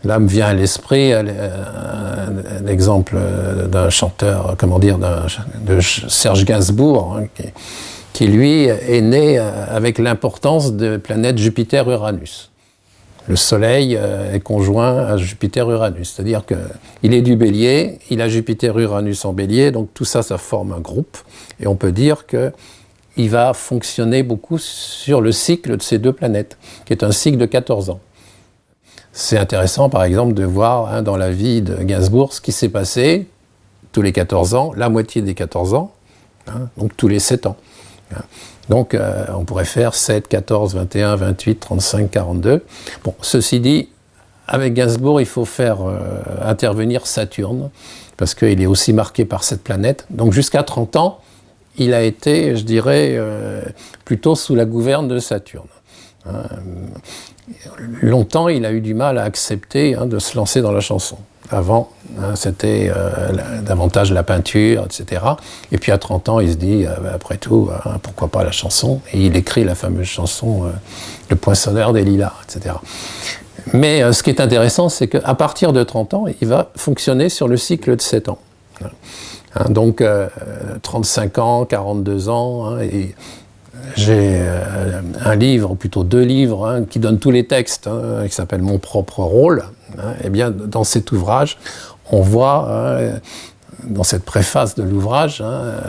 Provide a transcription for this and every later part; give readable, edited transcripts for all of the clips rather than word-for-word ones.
Là me vient à l'esprit l'exemple d'un chanteur, de Serge Gainsbourg, hein, qui lui est né avec l'importance de planète Jupiter-Uranus. Le Soleil est conjoint à Jupiter-Uranus, c'est-à-dire qu'il est du Bélier, il a Jupiter-Uranus en Bélier, donc tout ça, ça forme un groupe, et on peut dire qu'il va fonctionner beaucoup sur le cycle de ces deux planètes, qui est un cycle de 14 ans. C'est intéressant, par exemple, de voir dans la vie de Gainsbourg ce qui s'est passé tous les 14 ans, la moitié des 14 ans, donc tous les 7 ans. Donc, on pourrait faire 7, 14, 21, 28, 35, 42. Bon, ceci dit, avec Gainsbourg, il faut faire intervenir Saturne, parce qu'il est aussi marqué par cette planète. Donc, jusqu'à 30 ans, il a été, je dirais, plutôt sous la gouverne de Saturne. Longtemps, il a eu du mal à accepter de se lancer dans la chanson. Avant, c'était davantage la peinture, etc. Et puis à 30 ans, il se dit, après tout, pourquoi pas la chanson? Et il écrit la fameuse chanson Le poinçonneur des lilas, etc. Mais ce qui est intéressant, c'est qu'à partir de 30 ans, il va fonctionner sur le cycle de 7 ans. Donc 35 ans, 42 ans, et j'ai un livre, ou plutôt 2 livres, qui donnent tous les textes, qui s'appelle Mon propre rôle. Et bien, dans cet ouvrage, on voit, dans cette préface de l'ouvrage,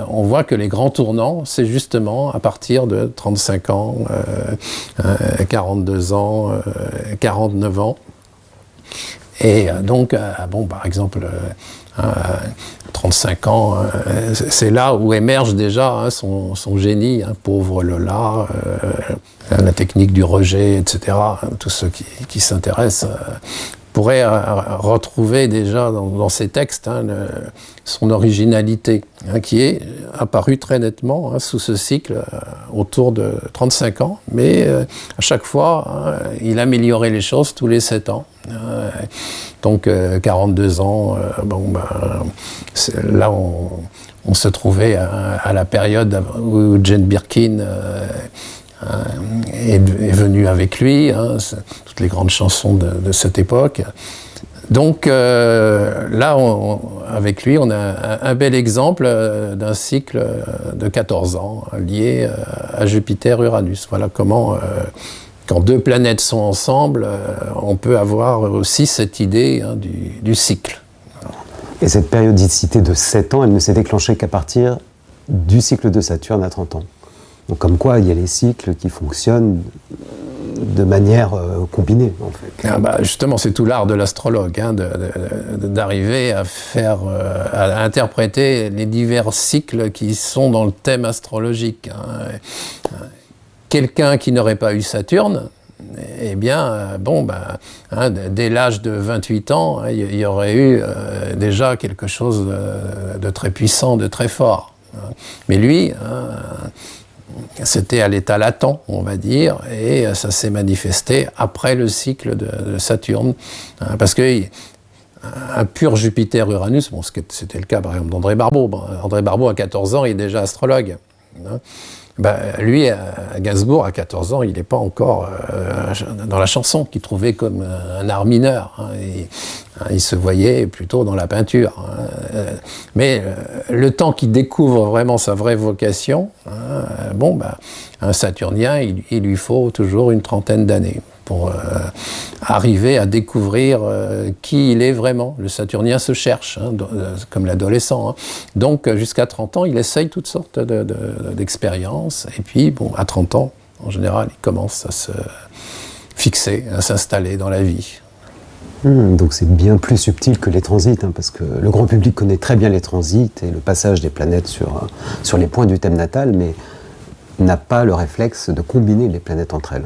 on voit que les grands tournants, c'est justement à partir de 35 ans, 42 ans, 49 ans. Et donc, par exemple, 35 ans, c'est là où émerge déjà son génie, pauvre Lola, la technique du rejet, etc. Tous ceux qui s'intéressent pourraient retrouver déjà dans ces textes son originalité, qui est apparue très nettement sous ce cycle autour de 35 ans, mais à chaque fois, il améliorait les choses tous les 7 ans. Donc 42 ans, là on se trouvait à la période où Jane Birkin est venue avec lui, toutes les grandes chansons de cette époque. Donc là, avec lui, on a un bel exemple d'un cycle de 14 ans lié à Jupiter-Uranus. Voilà comment, quand 2 planètes sont ensemble, on peut avoir aussi cette idée du cycle. Et cette périodicité de 7 ans, elle ne s'est déclenchée qu'à partir du cycle de Saturne à 30 ans. Donc comme quoi, il y a les cycles qui fonctionnent de manière combinée, en fait. Justement, c'est tout l'art de l'astrologue, d'arriver à interpréter les divers cycles qui sont dans le thème astrologique. Quelqu'un qui n'aurait pas eu Saturne, eh bien, dès l'âge de 28 ans, il y aurait eu déjà quelque chose de très puissant, de très fort. Mais lui, c'était à l'état latent, on va dire, et ça s'est manifesté après le cycle de Saturne. Parce que un pur Jupiter-Uranus, c'était le cas par exemple d'André Barbeau. André Barbeau, à 14 ans, il est déjà astrologue. Lui, à Gainsbourg, à 14 ans, il n'est pas encore dans la chanson, qu'il trouvait comme un art mineur. Il se voyait plutôt dans la peinture. Mais le temps qu'il découvre vraiment sa vraie vocation, un Saturnien, il lui faut toujours une trentaine d'années pour arriver à découvrir qui il est vraiment. Le Saturnien se cherche, comme l'adolescent. Donc, jusqu'à 30 ans, il essaye toutes sortes d'expériences. Et puis, à 30 ans, en général, il commence à se fixer, à s'installer dans la vie. Donc c'est bien plus subtil que les transits, parce que le grand public connaît très bien les transits et le passage des planètes sur les points du thème natal, mais n'a pas le réflexe de combiner les planètes entre elles.